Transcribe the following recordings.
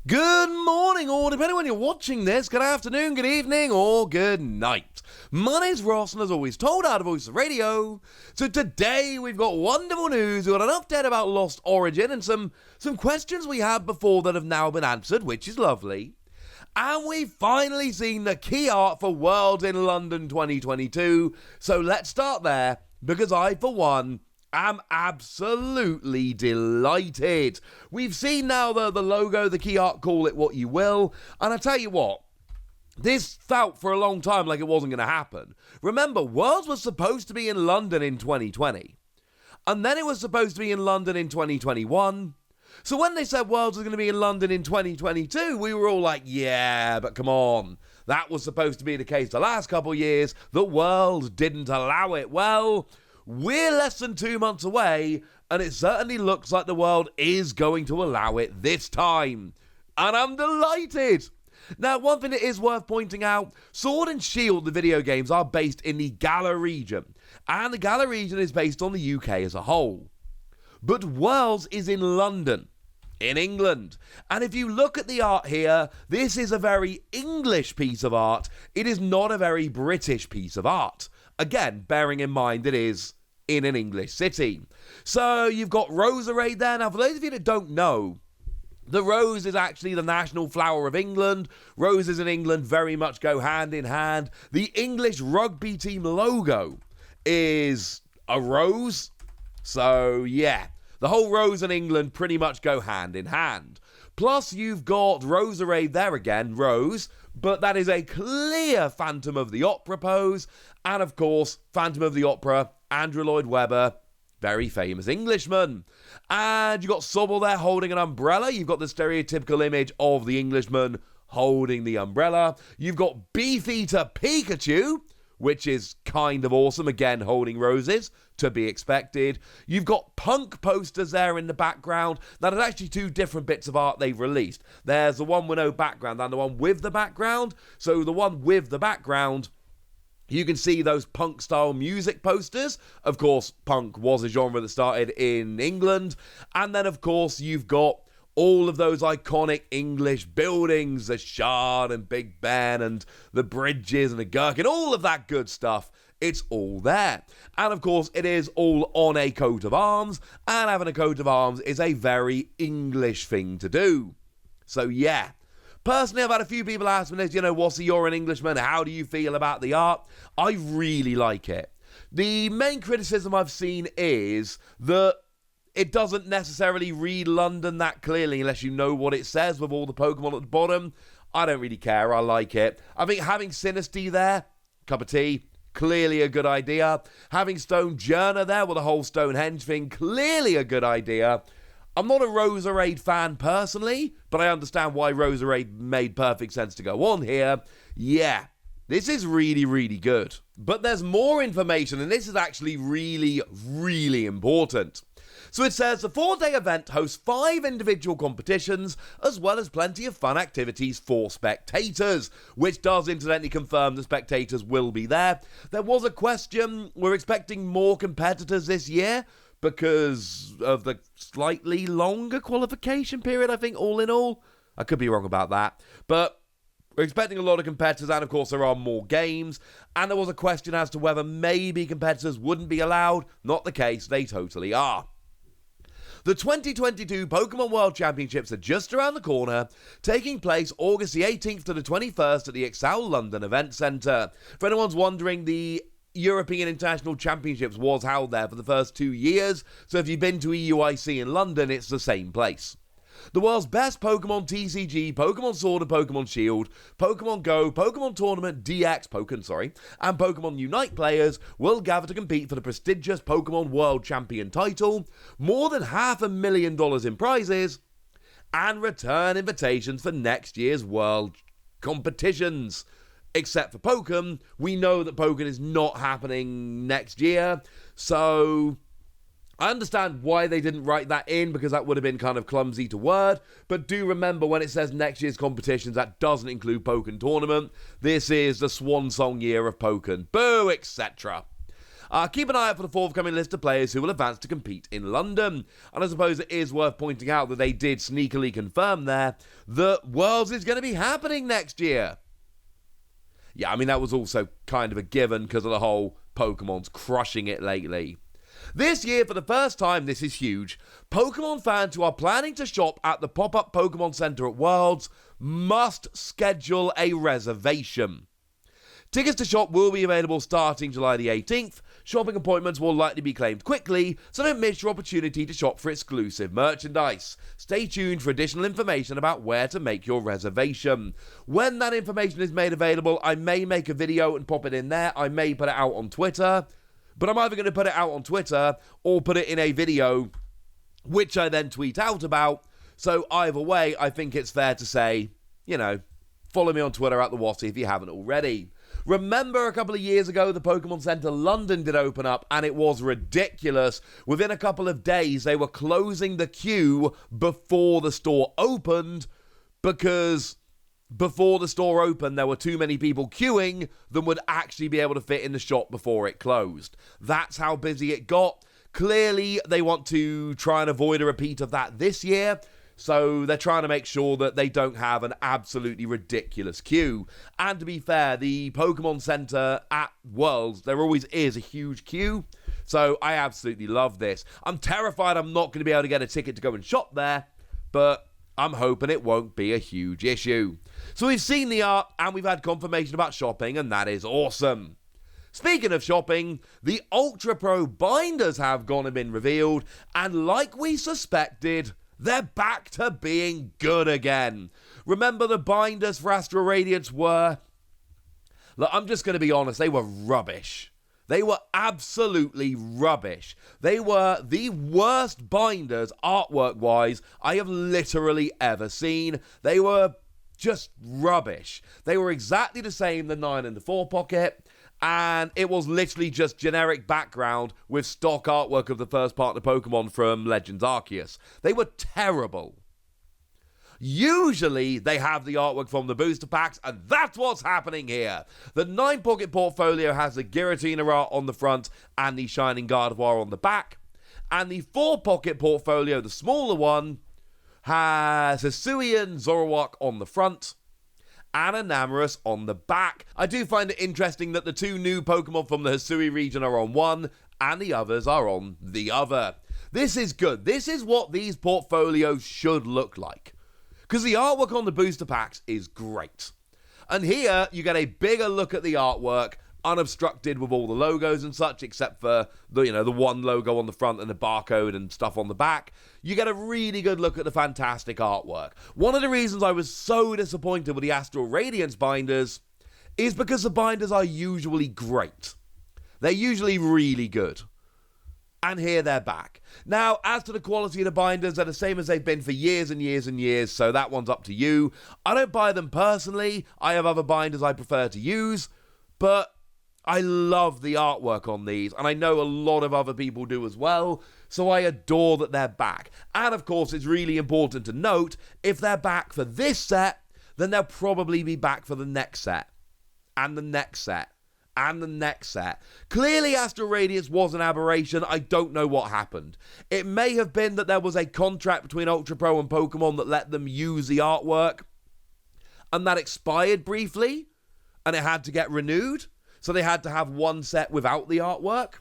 Good morning, or depending on when you're watching this, good afternoon, good evening, or good night. My name's Ross, and as always, told out of Voice of Radio. So today we've got wonderful news. We've got an update about Lost Origin and some questions we had before that have now been answered, which is lovely. And we've finally seen the key art for Worlds in London 2022. So let's start there, because I, for one, I'm absolutely delighted. We've seen now the logo, the key art, call it what you will. And I tell you what, this felt for a long time like it wasn't going to happen. Remember, Worlds was supposed to be in London in 2020. And then it was supposed to be in London in 2021. So when they said Worlds was going to be in London in 2022, we were all like, yeah, but come on. That was supposed to be the case the last couple years. The World didn't allow it. Well, we're less than 2 months away, and it certainly looks like the World is going to allow it this time. And I'm delighted! Now, one thing that is worth pointing out, Sword and Shield, the video games, are based in the Galar region, and the Galar region is based on the UK as a whole. But Worlds is in London, in England. And if you look at the art here, this is a very English piece of art. It is not a very British piece of art. Again, bearing in mind it is in an English city. So you've got Roserade there. Now, for those of you that don't know, the rose is actually the national flower of England. Roses in England very much go hand in hand. The English rugby team logo is a rose. So, yeah, the whole rose in England pretty much go hand in hand. Plus, you've got Roserade there again, rose, but that is a clear Phantom of the Opera pose. And, of course, Phantom of the Opera, Andrew Lloyd Webber, very famous Englishman. And you've got Sobble there holding an umbrella. You've got the stereotypical image of the Englishman holding the umbrella. You've got Beefeater Pikachu, which is kind of awesome, again, holding roses, to be expected. You've got punk posters there in the background. Now, there's actually two different bits of art they've released. There's the one with no background and the one with the background. So the one with the background, you can see those punk-style music posters. Of course, punk was a genre that started in England. And then, of course, you've got all of those iconic English buildings, the Shard and Big Ben and the bridges and the Gherkin, all of that good stuff. It's all there. And of course, it is all on a coat of arms, and having a coat of arms is a very English thing to do. So yeah. Personally, I've had a few people ask me this, Wassy, you're an Englishman, how do you feel about the art? I really like it. The main criticism I've seen is that it doesn't necessarily read London that clearly unless you know what it says with all the Pokemon at the bottom. I don't really care. I like it. I think having Sinistea there, cup of tea, clearly a good idea. Having Stonejourner there with the whole Stonehenge thing, clearly a good idea. I'm not a Roserade fan personally, but I understand why Roserade made perfect sense to go on here. Yeah, this is really, really good. But there's more information, and this is actually really, really important. So it says the 4-day event hosts 5 individual competitions, as well as plenty of fun activities for spectators, which does incidentally confirm the spectators will be there. There was a question, we're expecting more competitors this year because of the slightly longer qualification period, I think, all in all. I could be wrong about that. But we're expecting a lot of competitors, and of course there are more games. And there was a question as to whether maybe competitors wouldn't be allowed. Not the case, they totally are. The 2022 Pokémon World Championships are just around the corner, taking place August the 18th to the 21st at the Excel London Event Centre. For anyone's wondering, the European International Championships was held there for the first 2 years, so if you've been to EUIC in London, it's the same place. The world's best Pokémon TCG, Pokémon Sword and Pokémon Shield, Pokémon Go, Pokémon Tournament DX, and Pokémon Unite players will gather to compete for the prestigious Pokémon World Champion title, more than $500,000 in prizes, and return invitations for next year's World competitions. Except for Pokémon, we know that Pokémon is not happening next year, so I understand why they didn't write that in, because that would have been kind of clumsy to word, but do remember when it says next year's competitions, that doesn't include Pokémon Tournament. This is the swan song year of Pokémon. Boo, etc. Keep an eye out for the forthcoming list of players who will advance to compete in London. And I suppose it is worth pointing out that they did sneakily confirm there that Worlds is going to be happening next year. Yeah, I mean, that was also kind of a given because of the whole Pokemon's crushing it lately. This year, for the first time, this is huge, Pokemon fans who are planning to shop at the pop-up Pokemon Center at Worlds must schedule a reservation. Tickets to shop will be available starting July the 18th. Shopping appointments will likely be claimed quickly, so don't miss your opportunity to shop for exclusive merchandise. Stay tuned for additional information about where to make your reservation. When that information is made available, I may make a video and pop it in there. I may put it out on Twitter. But I'm either going to put it out on Twitter or put it in a video, which I then tweet out about. So either way, I think it's fair to say, follow me on Twitter at the Watty if you haven't already. Remember a couple of years ago, the Pokemon Center London did open up, and it was ridiculous. Within a couple of days, they were closing the queue before the store opened because before the store opened, there were too many people queuing than would actually be able to fit in the shop before it closed. That's how busy it got. Clearly, they want to try and avoid a repeat of that this year, so they're trying to make sure that they don't have an absolutely ridiculous queue. And to be fair, the Pokemon Center at Worlds, there always is a huge queue, so I absolutely love this. I'm terrified I'm not going to be able to get a ticket to go and shop there, but I'm hoping it won't be a huge issue. So we've seen the art and we've had confirmation about shopping, and that is awesome. Speaking of shopping, the Ultra Pro binders have gone and been revealed, and like we suspected, they're back to being good again. Remember the binders for Astral Radiance were... Look, I'm just going to be honest, they were rubbish. They were absolutely rubbish. They were the worst binders, artwork-wise, I have literally ever seen. They were just rubbish. They were exactly the same, the 9 and the 4 pocket, and it was literally just generic background with stock artwork of the first partner Pokemon from Legends Arceus. They were terrible. Usually, they have the artwork from the booster packs, and that's what's happening here. The 9 pocket portfolio has the Giratina art on the front and the Shining Gardevoir on the back. And the 4 pocket portfolio, the smaller one, has Hisuian Zoroark on the front and Enamorus on the back. I do find it interesting that the 2 new Pokemon from the Hisui region are on one and the others are on the other. This is good. This is what these portfolios should look like, because the artwork on the booster packs is great. And here you get a bigger look at the artwork, unobstructed with all the logos and such, except for the one logo on the front and the barcode and stuff on the back. You get a really good look at the fantastic artwork. One of the reasons I was so disappointed with the Astral Radiance binders is because the binders are usually great. They're usually really good. And here they're back. Now, as to the quality of the binders, they're the same as they've been for years and years and years, so that one's up to you. I don't buy them personally. I have other binders I prefer to use, but I love the artwork on these, and I know a lot of other people do as well, so I adore that they're back. And of course, it's really important to note, if they're back for this set, then they'll probably be back for the next set, and the next set, and the next set. Clearly, Astral Radiance was an aberration. I don't know what happened. It may have been that there was a contract between Ultra Pro and Pokemon that let them use the artwork, and that expired briefly, and it had to get renewed. So they had to have one set without the artwork.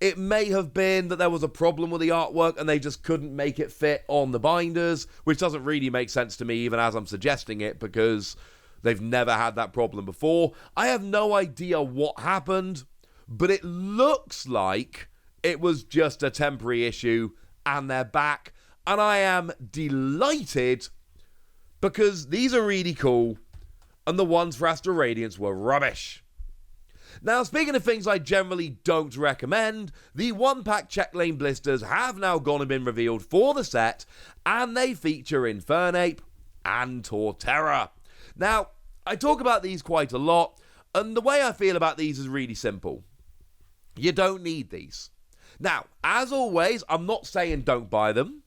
It may have been that there was a problem with the artwork and they just couldn't make it fit on the binders, which doesn't really make sense to me even as I'm suggesting it, because they've never had that problem before. I have no idea what happened, but it looks like it was just a temporary issue and they're back. And I am delighted because these are really cool and the ones for Astral Radiance were rubbish. Now, speaking of things I generally don't recommend, the 1-pack check lane blisters have now gone and been revealed for the set, and they feature Infernape and Torterra. Now, I talk about these quite a lot, and the way I feel about these is really simple. You don't need these. Now, as always, I'm not saying don't buy them,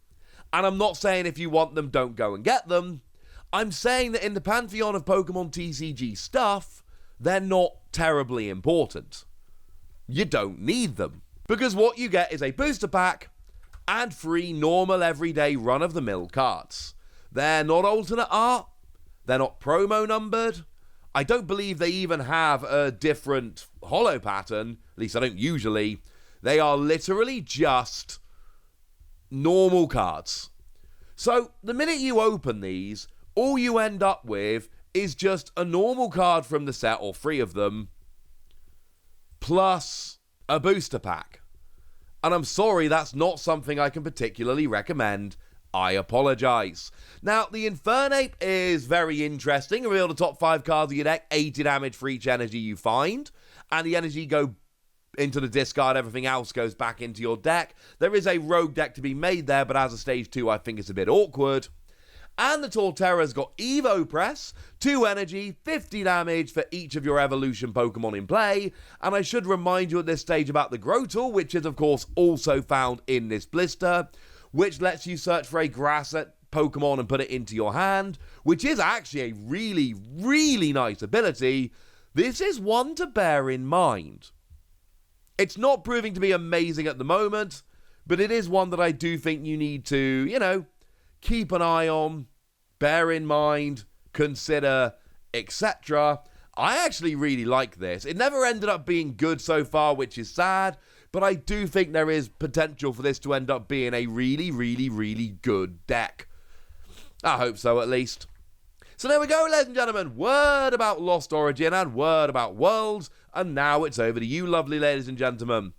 and I'm not saying if you want them, don't go and get them. I'm saying that in the pantheon of Pokemon TCG stuff, they're not terribly important. you don't need them. Because what you get is a booster pack and 3 normal everyday run-of-the-mill cards. They're not alternate art, they're not promo numbered. I don't believe they even have a different holo pattern, at least I don't usually. They are literally just normal cards. So the minute you open these, all you end up with is just a normal card from the set, or 3 of them, plus a booster pack. And I'm sorry, that's not something I can particularly recommend. I apologise. Now, the Infernape is very interesting. Reveal the top 5 cards of your deck, 80 damage for each energy you find, and the energy go into the discard, everything else goes back into your deck. There is a rogue deck to be made there, but as a stage 2, I think it's a bit awkward. And the Torterra's got Evo Press, 2 energy, 50 damage for each of your evolution Pokemon in play. And I should remind you at this stage about the Grotle, which is of course also found in this blister, which lets you search for a grass Pokemon and put it into your hand, which is actually a really, really nice ability. This is one to bear in mind. It's not proving to be amazing at the moment, but it is one that I do think you need to, keep an eye on, bear in mind, consider, etc. I actually really like this. It never ended up being good so far, which is sad, but I do think there is potential for this to end up being a really, really, really good deck. I hope so, at least. So there we go, ladies and gentlemen. Word about Lost Origin and word about Worlds. And now it's over to you, lovely ladies and gentlemen.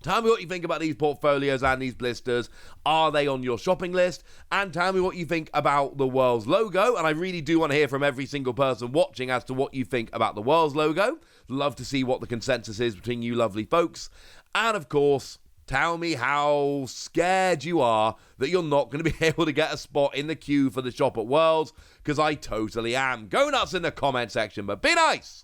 Tell me what you think about these portfolios and these blisters. Are they on your shopping list? And tell me what you think about the Worlds logo. And I really do want to hear from every single person watching as to what you think about the Worlds logo. Love to see what the consensus is between you lovely folks. And of course, tell me how scared you are that you're not going to be able to get a spot in the queue for the shop at Worlds, because I totally am. Go nuts in the comment section, but be nice!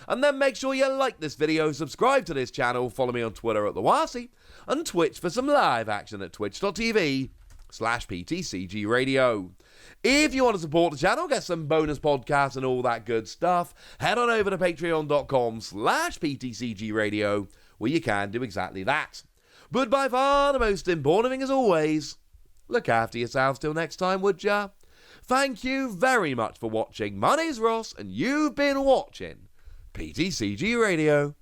And then make sure you like this video, subscribe to this channel, follow me on Twitter at TheWasi, and Twitch for some live action at twitch.tv/PTCG Radio. If you want to support the channel, get some bonus podcasts and all that good stuff, head on over to patreon.com/PTCG Radio, where you can do exactly that. But by far the most important thing, as always, look after yourselves till next time, would ya? Thank you very much for watching. My name's Ross, and you've been watching PTCG Radio.